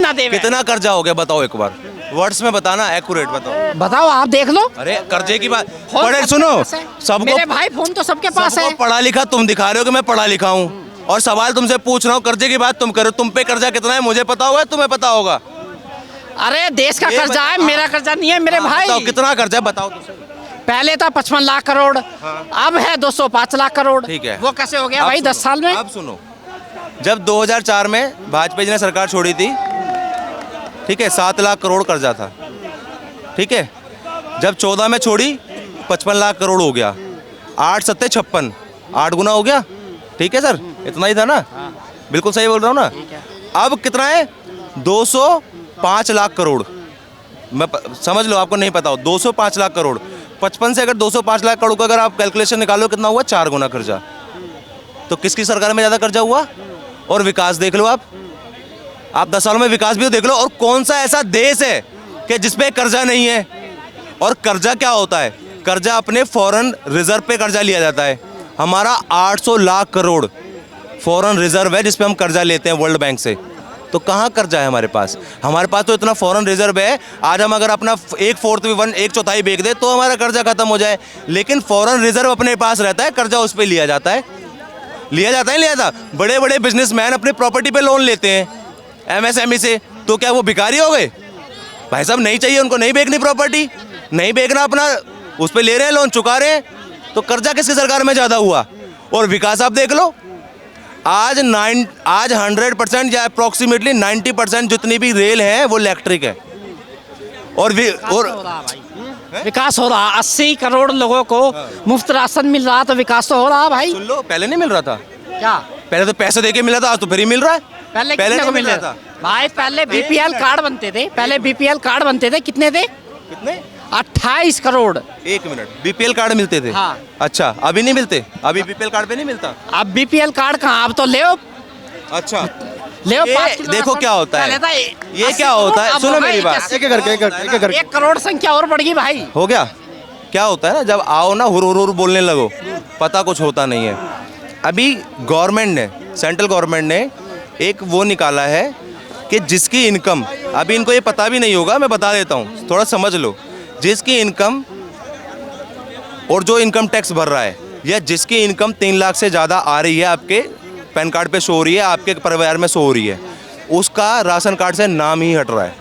कितना दे? कितना कर्जा हो गया बताओ एक बार, वर्ड्स में बताना, एक्यूरेट बताओ। बताओ, आप देख लो। अरे कर्जे की बात, फोन बड़े सबके सुनो, पास है। सबको मेरे भाई फोन तो सबके पास है। पढ़ा लिखा तुम दिखा रहे हो कि मैं पढ़ा लिखा हूँ, और सवाल तुमसे पूछ रहा हूँ, कर्जे की बात तुम करो, तुम पे कर्जा कितना है मुझे पता होगा, तुम्हें पता होगा? अरे देश का कर्जा है, मेरा कर्जा नहीं है मेरे भाई। बताओ कितना कर्जा है बताओ तो। पहले था 55 लाख करोड़, अब है 205 लाख करोड़। ठीक है, वो कैसे हो गया भाई 10 साल में? अब सुनो, जब 2004 में भाजपा जी ने सरकार छोड़ी थी, ठीक है, 7 लाख करोड़ कर्जा था, ठीक है। जब 14 में छोड़ी 55 लाख करोड़ हो गया, 8 सत्ते 56, 8 गुना हो गया, ठीक है सर, इतना ही था ना? बिल्कुल सही बोल रहा हूँ ना? अब कितना है? 205 लाख करोड़, मैं समझ लो आपको नहीं पता हो, 205 लाख करोड़। 55 से अगर 205 लाख करोड़ का अगर आप कैलकुलेशन निकालो कितना हुआ? 4 गुना कर्जा। तो किसकी सरकार में ज़्यादा कर्जा हुआ? और विकास देख लो आप 10 सालों में विकास भी तो देख लो। और कौन सा ऐसा देश है कि जिसपे कर्जा नहीं है? और कर्जा क्या होता है? कर्जा अपने फॉरेन रिजर्व पे कर्जा लिया जाता है। हमारा 800 लाख करोड़ फॉरेन रिजर्व है जिसपे हम कर्जा लेते हैं वर्ल्ड बैंक से। तो कहाँ कर्जा है हमारे पास? हमारे पास तो इतना फॉरेन रिजर्व है, आज हम अगर अपना 1/4 बेच दे तो हमारा कर्जा खत्म हो जाए। लेकिन फॉरेन रिजर्व अपने पास रहता है, कर्जा उस पर लिया जाता है, लिया जाता। बड़े बड़े बिजनेसमैन अपने प्रॉपर्टी पे लोन लेते हैं एमएसएमई से, तो क्या वो भिखारी हो गए? भाई साहब नहीं चाहिए उनको, नहीं बेचनी प्रॉपर्टी, नहीं बेचना, अपना उस पर ले रहे हैं लोन, चुका रहे हैं। तो कर्जा किसकी सरकार में ज़्यादा हुआ? और विकास आप देख लो, आज 100% या अप्रॉक्सीमेटली 90% जितनी भी रेल है वो इलेक्ट्रिक है। और विकास हो रहा, 80 करोड़ लोगों को मुफ्त राशन मिल रहा, तो विकास तो हो रहा भाई। सुन लो, पहले नहीं मिल रहा था क्या? पहले तो पैसे देके मिला था, आज तो फ्री मिल रहा है। पहले नहीं को मिल रहा था भाई, पहले बीपीएल कार्ड बनते थे, कितने थे? कितने? 28 करोड़। एक मिनट, बीपीएल कार्ड मिलते थे? हाँ। अच्छा, अभी नहीं मिलते? अभी बीपीएल कार्ड पे नहीं मिलता? अब बीपीएल कार्ड कहाँ, अब तो ले अच्छा, देखो क्या होता है, ये क्या होता है? सुनो मेरी बात, एक करके 1 करोड़ संख्या और बढ़ गई भाई। हो गया। क्या होता है ना, जब आओ ना हुर हुर हुर बोलने लगो, पता कुछ होता नहीं है। अभी गवर्नमेंट ने, सेंट्रल गवर्नमेंट ने एक वो निकाला है कि जिसकी इनकम, अभी इनको ये पता भी नहीं होगा, मैं बता देता हूँ, थोड़ा समझ लो। जिसकी इनकम और जो इनकम टैक्स भर रहा है, या जिसकी इनकम 3 लाख से ज़्यादा आ रही है, आपके पैन कार्ड पे शो हो रही है, आपके परिवार में शो हो रही है, उसका राशन कार्ड से नाम ही हट रहा है।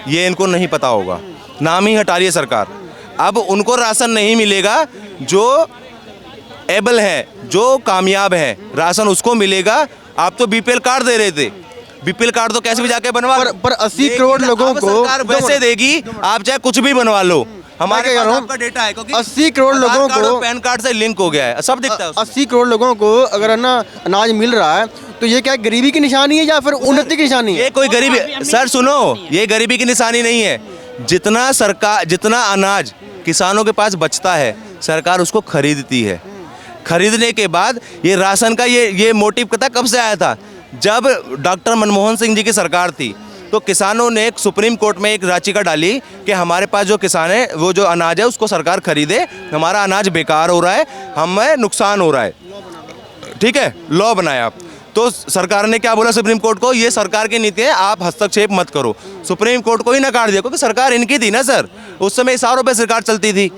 ये इनको नहीं पता होगा, नाम ही हटा रही है सरकार। अब उनको राशन नहीं मिलेगा, जो एबल है, जो कामयाब है, राशन उसको मिलेगा। आप तो बीपीएल कार्ड दे रहे थे, बीपीएल कार्ड तो कैसे भी जाके बनवा, पर 80 करोड़ लोगों को सरकार वैसे देगी, आप चाहे कुछ भी बनवा लो। हमारे पास आपका डेटा है, क्योंकि 80 करोड़ लोगों को पैन कार्ड से लिंक हो गया है, सब दिखता है। 80 करोड़ लोगों को अगर ना अनाज मिल रहा है, तो ये क्या गरीबी की निशानी है या फिर उन्नति की निशानी है? ये कोई गरीबी, सर सुनो, ये गरीबी की निशानी नहीं है। जितना अनाज किसानों के पास बचता है, सरकार उसको खरीदती है। खरीदने के बाद ये राशन का ये मोटिव पता कब से आया था? जब डॉक्टर मनमोहन सिंह जी की सरकार थी, तो किसानों ने एक सुप्रीम कोर्ट में एक याचिका डाली कि हमारे पास जो किसान है, वो जो अनाज है उसको सरकार खरीदे, हमारा अनाज बेकार हो रहा है, हमें नुकसान हो रहा है, ठीक है, लॉ बनाया। तो सरकार ने क्या बोला सुप्रीम कोर्ट को? ये सरकार की नीति है, आप हस्तक्षेप मत करो। सुप्रीम कोर्ट को ही नकार दिया, क्योंकि सरकार इनकी थी ना सर, उस समय इशारों पे सरकार चलती थी।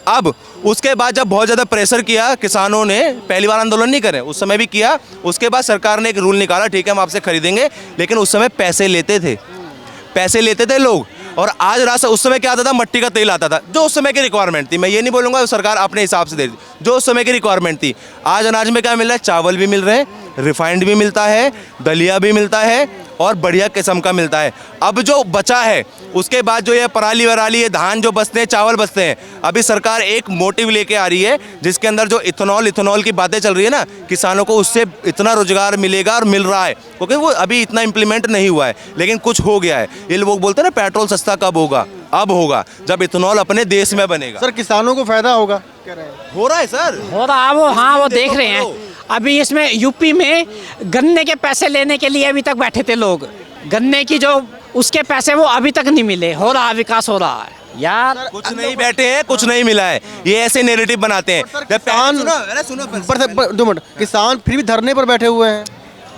अब उसके बाद जब बहुत ज़्यादा प्रेशर किया किसानों ने, पहली बार आंदोलन नहीं करे, उस समय भी किया, उसके बाद सरकार ने एक रूल निकाला, ठीक है हम आपसे खरीदेंगे, लेकिन उस समय पैसे लेते थे लोग। और आज राशन, उस समय क्या आता था? मट्टी का तेल आता था, जो उस समय की रिक्वायरमेंट थी। मैं ये नहीं बोलूँगा सरकार अपने हिसाब से दे दी, जो उस समय की रिक्वायरमेंट थी। आज अनाज में क्या मिल रहा है? चावल भी मिल रहे हैं, रिफाइंड भी मिलता है, दलिया भी मिलता है, और बढ़िया किस्म का मिलता है। अब जो बचा है, उसके बाद जो ये पराली वराली, ये धान जो बचते हैं, चावल बचते हैं, अभी सरकार एक मोटिव लेके आ रही है, जिसके अंदर जो इथेनॉल की बातें चल रही है ना, किसानों को उससे इतना रोजगार मिलेगा, और मिल रहा है, क्योंकि वो अभी इतना इम्प्लीमेंट नहीं हुआ है, लेकिन कुछ हो गया है। ये लोग बोलते हैं ना पेट्रोल सस्ता कब होगा? अब होगा, जब इथेनॉल अपने देश में बनेगा। सर किसानों को फायदा होगा, हो रहा है सर, हो रहा, वो देख रहे हैं। अभी इसमें यूपी में गन्ने के पैसे लेने के लिए अभी तक बैठे थे लोग, गन्ने की जो उसके पैसे वो अभी तक नहीं मिले। हो रहा, विकास हो रहा है यार। कुछ नहीं बैठे हैं, कुछ नहीं मिला है, ये ऐसे नैरेटिव बनाते हैं। दो मिनट, किसान फिर भी धरने पर बैठे हुए हैं।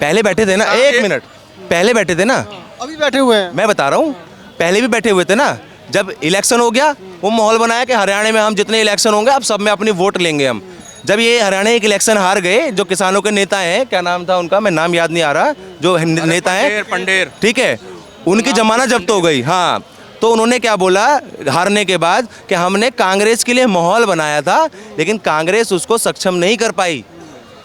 पहले बैठे थे ना, एक मिनट पहले बैठे थे ना, अभी बैठे हुए हैं। मैं बता रहा हूँ, पहले भी बैठे हुए थे ना। जब इलेक्शन हो गया, वो माहौल बनाया कि हरियाणा में हम जितने इलेक्शन होंगे अब सब में अपनी वोट लेंगे हम। जब ये हरियाणा एक इलेक्शन हार गए, जो किसानों के नेता हैं, क्या नाम था उनका, मैं नाम याद नहीं आ रहा, जो नेता हैं पंडेर, ठीक है, उनकी जमानत जब्त हो गई। हाँ, तो उन्होंने क्या बोला हारने के बाद कि हमने कांग्रेस के लिए माहौल बनाया था, लेकिन कांग्रेस उसको सक्षम नहीं कर पाई।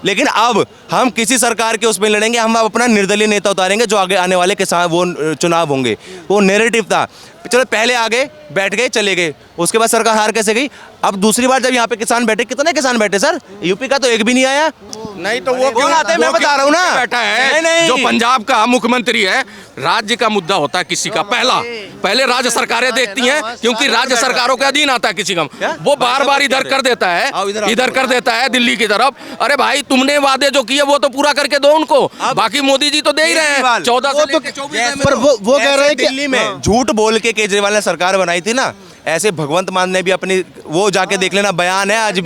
लेकिन अब हम किसी सरकार के उसमें लड़ेंगे, हम अब अपना निर्दलीय नेता उतारेंगे जो आगे आने वाले किसान वो चुनाव होंगे। वो नैरेटिव था। चलो पहले आगे बैठ गए, चले गए, उसके बाद सरकार हार कैसे गई। अब दूसरी बार जब यहाँ पे किसान बैठे, कितने किसान बैठे सर, यूपी का तो एक भी नहीं आया। नहीं तो वो क्यों आते हैं, मैं बता रहा हूँ ना। बैठा है नहीं। जो पंजाब का मुख्यमंत्री है, राज्य का मुद्दा होता है किसी का पहले राज्य सरकारें देखती हैं, क्योंकि राज्य सरकारों के अधीन आता है किसी का। वो बार बार इधर कर देता है, इधर कर देता है दिल्ली की तरफ। अरे भाई, तुमने वादे जो किए वो तो पूरा करके दो उनको, बाकी मोदी जी तो दे ही रहे हैं 14 से लेकर 24 पर वो कह रहे हैं कि दिल्ली में झूठ बोल के केजरीवाल ने सरकार बनाई थी ना, ऐसे भगवंत मान ने भी अपनी वो जाके देख लेना, बयान है आज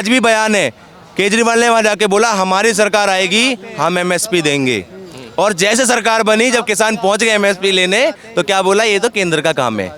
भी बयान है। केजरीवाल ने वहां जाके बोला हमारी सरकार आएगी, हम एमएसपी देंगे। और जैसे सरकार बनी, जब किसान पहुंच गए एमएसपी लेने, तो क्या बोला, ये तो केंद्र का काम है।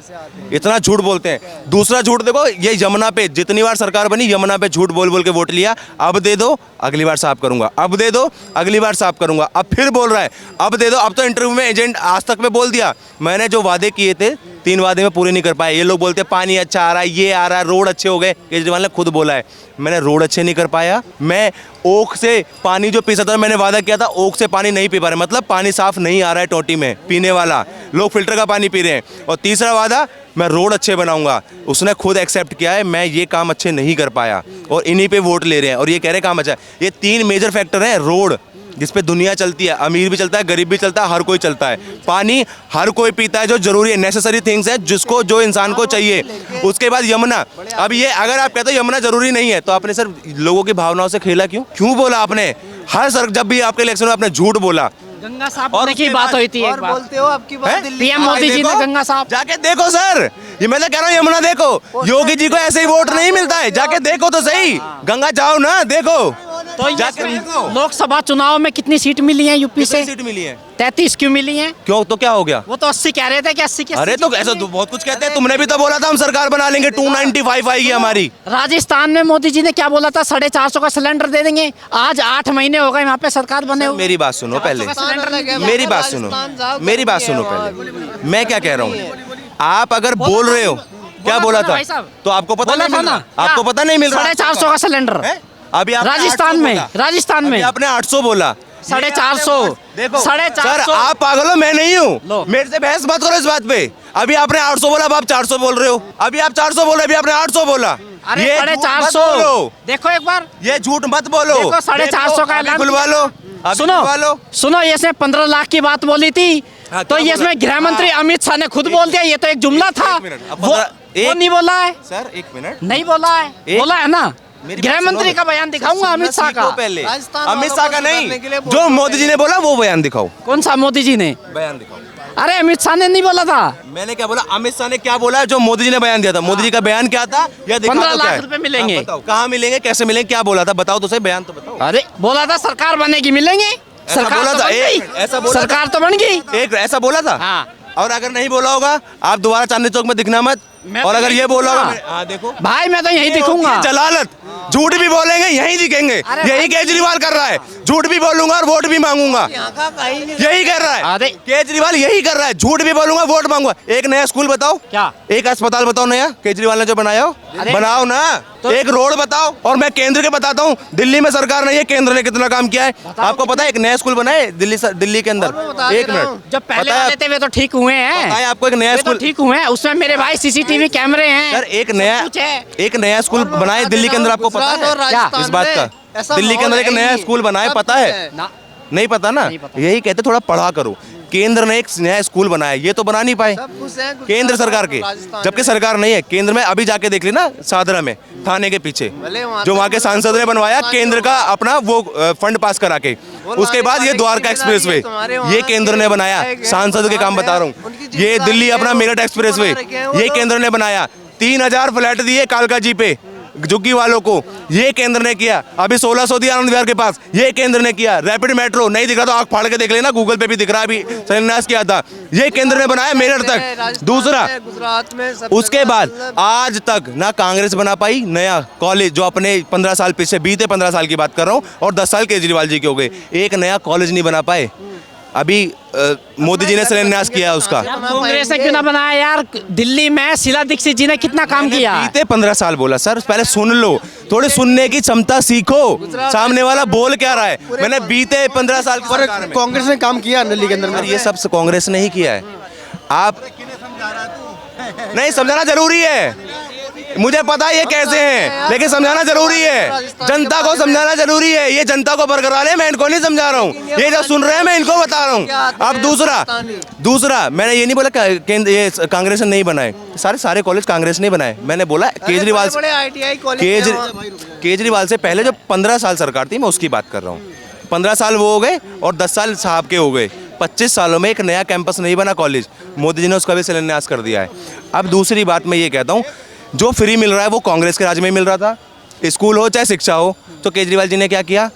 इतना झूठ बोलते हैं। दूसरा झूठ देखो, ये यमुना पे जितनी बार सरकार बनी, यमुना पे झूठ बोल बोल के वोट लिया। अब दे दो, अगली बार साफ करूंगा, अब दे दो, अगली बार साफ करूंगा। अब फिर बोल रहा है अब दे दो। अब तो इंटरव्यू में एजेंट आज तक में बोल दिया, मैंने जो वादे किए थे 3 वादे में पूरे नहीं कर पाए। ये लोग बोलते हैं पानी अच्छा आ रहा है, ये आ रहा है, रोड अच्छे हो गए। केजरीवाल ने खुद बोला है मैंने रोड अच्छे नहीं कर पाया, मैं ओख से पानी जो पी सकता था, मैंने वादा किया था ओख से पानी नहीं पी पा रहे, मतलब पानी साफ नहीं आ रहा है टोटी में पीने वाला, लोग फिल्टर का पानी पी रहे हैं। और तीसरा वादा, मैं रोड अच्छे बनाऊंगा। उसने खुद एक्सेप्ट किया है मैं ये काम अच्छे नहीं कर पाया, और इन्हीं पे वोट ले रहे हैं और ये कह रहे काम अच्छा है। ये 3 मेजर फैक्टर हैं। रोड जिस पे दुनिया चलती है, अमीर भी चलता है, गरीब भी चलता है, हर कोई चलता है। पानी हर कोई पीता है, जो जरूरी है, नेसेसरी थिंग्स है, जिसको जो इंसान को चाहिए। उसके बाद यमुना। अब ये अगर आप कहते हो यमुना जरूरी नहीं है, तो आपने सर लोगों की भावनाओं से खेला क्यों बोला आपने? हर सर जब भी आपके इलेक्शन में आपने झूठ बोला। गंगा साफ होने की बात हुई थी एक बार। बोलते हो आपकी बात दिल्ली पीएम मोदी जी ने गंगा साफ जाके देखो सर, ये मैं तो कह रहा हूँ यमुना देखो। योगी जी को ऐसे ही वोट नहीं मिलता है, जाके देखो तो सही। गंगा जाओ ना, देखो तो जाके देखो। लोकसभा चुनाव में कितनी सीट मिली है यूपी से? सीट मिली है 33 क्यों मिली है? क्यों, तो क्या हो गया? वो तो 80 कह रहे थे कि 80 की। अरे तो ऐसा तो बहुत कुछ कहते हैं, तुमने भी तो बोला था हम सरकार बना लेंगे, 295 आएगी हमारी। राजस्थान में मोदी जी ने क्या बोला था, 450 का सिलेंडर दे देंगे। आज 8 महीने हो गए वहाँ पे सरकार बने हुए। मेरी बात सुनो पहले, मेरी बात सुनो पहले, मैं क्या कह रहा हूँ। आप अगर बोल रहे हो, क्या बोला था, तो आपको पता नहीं मिल रहा? आपको पता नहीं मिल रहा? 450 का सिलेंडर अभी राजस्थान में आपने 800 बोला, 450। देखो 450। सर, आप पागल हो, मैं नहीं हूँ, मेरे से बहस मत करो इस बात पे। अभी आपने 800 बोला, अब आप 400 बोल रहे हो। अभी आप 400 बोल रहे हो, अभी आपने 800 बोला। अरे ये 450 देखो एक बार, ये झूठ मत बोलो। देखो 450 का ऐलान खुलवा लो, सुनो ये इसने 15 लाख की बात बोली थी, तो ये इसमें गृह मंत्री अमित शाह ने खुद बोल दिया, ये तो एक जुमला था। वो नहीं बोला है सर, 1 मिनट, नहीं बोला है, बोला है ना। गृह मंत्री का बयान दिखाऊंगा, अमित शाह का पहले। अमित शाह का नहीं, जो मोदी जी ने बोला वो बयान दिखाओ। कौन सा मोदी जी ने बयान दिखाओ? अरे अमित शाह ने नहीं बोला था। मैंने क्या बोला, अमित शाह ने क्या बोला, जो मोदी जी ने बयान दिया था। मोदी जी का बयान क्या था, या 15 लाख रुपए मिलेंगे। कहाँ मिलेंगे, कैसे मिलेंगे, क्या बोला था, बताओ तो सही, बयान तो बताओ। अरे बोला था सरकार बनेगी, मिलेंगे। सरकार तो बन गई, सरकार तो बन गई, एक ऐसा बोला था। हाँ। और अगर नहीं बोला होगा, आप दोबारा चांदनी चौक में दिखना मत। और अगर ये बोला होगा, देखो भाई मैं तो यही दिखूंगा। जलालत, झूठ भी बोलेंगे यही दिखेंगे। यही केजरीवाल कर रहा है, झूठ भी बोलूंगा और वोट भी मांगूंगा, यही कर रहा है केजरीवाल, यही कर रहा है, झूठ भी बोलूंगा वोट मांगूंगा। एक नया स्कूल बताओ, क्या एक अस्पताल बताओ नया, केजरीवाल ने जो बनाया हो, बनाओ ना। तो एक रोड बताओ, और मैं केंद्र के बताता हूँ। दिल्ली में सरकार नहीं है, केंद्र ने कितना काम किया है आपको पता है? एक नया स्कूल बना है दिल्ली के अंदर। 1 मिनट, जब पहले वाले थे वे तो ठीक हुए हैं, आपको एक नया स्कूल ठीक हुए हैं, उसमें मेरे भाई CCTV कैमरे हैं। सर, एक नया स्कूल बनाए दिल्ली के अंदर, आपको पता है क्या इस बात का? दिल्ली के अंदर एक नया स्कूल बनाए, पता है? नहीं पता ना, यही कहते थोड़ा पढ़ा करो। केंद्र ने एक नया स्कूल बनाया, ये तो बना नहीं पाए केंद्र सरकार के, जबकि सरकार नहीं है केंद्र में। अभी जाके देख लेना सादरा में, थाने के पीछे, जो वहाँ के सांसद ने बनवाया केंद्र का अपना वो फंड पास करा के। उसके बाद ये द्वारका एक्सप्रेसवे, ये केंद्र ने बनाया। सांसद के काम बता रहा हूँ। ये दिल्ली अपना मेरठ एक्सप्रेसवे, ये केंद्र ने बनाया। 3000 फ्लैट दिए कालका जी पे, झुग्गी वालों को, ये केंद्र ने किया। अभी 1600 दिया आनंद विहार के पास, ये केंद्र ने किया। रैपिड मेट्रो नहीं दिख रहा तो आँख फाड़ के देख लेना, गूगल पे भी दिख रहा है, अभी शिलान्यास किया था, ये केंद्र ने बनाया मेरठ तक। दूसरा, गुजरात में उसके बाद आज तक ना कांग्रेस बना पाई नया कॉलेज, जो अपने 15 साल पीछे, बीते 15 साल की बात कर रहा हूँ, और 10 साल केजरीवाल जी के हो गए, एक नया कॉलेज नहीं बना पाए। अभी मोदी जी ने शिलान्यास किया उसका। यार कांग्रेस ने क्यों ना बनाया यार? दिल्ली में शीला दीक्षित जी ने कितना काम किया? बीते 15 साल बोला सर, पहले सुन लो, थोड़े सुनने की क्षमता सीखो, सामने वाला बोल क्या रहा है। मैंने बीते 15 साल की पर सरकार में कांग्रेस ने काम किया दिल्ली के अंदर में। ये सब कांग्रेस ने ही किया है। आप नहीं, समझाना जरूरी है, मुझे पता है ये कैसे हैं, लेकिन समझाना जरूरी है, जनता को समझाना जरूरी है। ये जनता को बरकरार है, मैं इनको नहीं समझा रहा हूँ, ये जो सुन रहे हैं मैं इनको बता रहा हूँ। अब दूसरा मैंने ये नहीं बोला केंद्र ये कांग्रेस ने नहीं बनाए, सारे कॉलेज कांग्रेस ने बनाए। मैंने बोला केजरीवाल केजरीवाल से पहले जो 15 साल सरकार थी, मैं उसकी बात कर रहा हूँ। 15 साल वो हो गए और 10 साल साहब के हो गए। 25 सालों में एक नया कैंपस नहीं बना कॉलेज, मोदी जी ने उसका भी शिलान्यास कर दिया है। अब दूसरी बात मैं ये कहता हूँ, जो फ्री मिल रहा है वो कांग्रेस के राज में मिल रहा था, स्कूल हो चाहे शिक्षा हो, तो केजरीवाल जी ने क्या किया?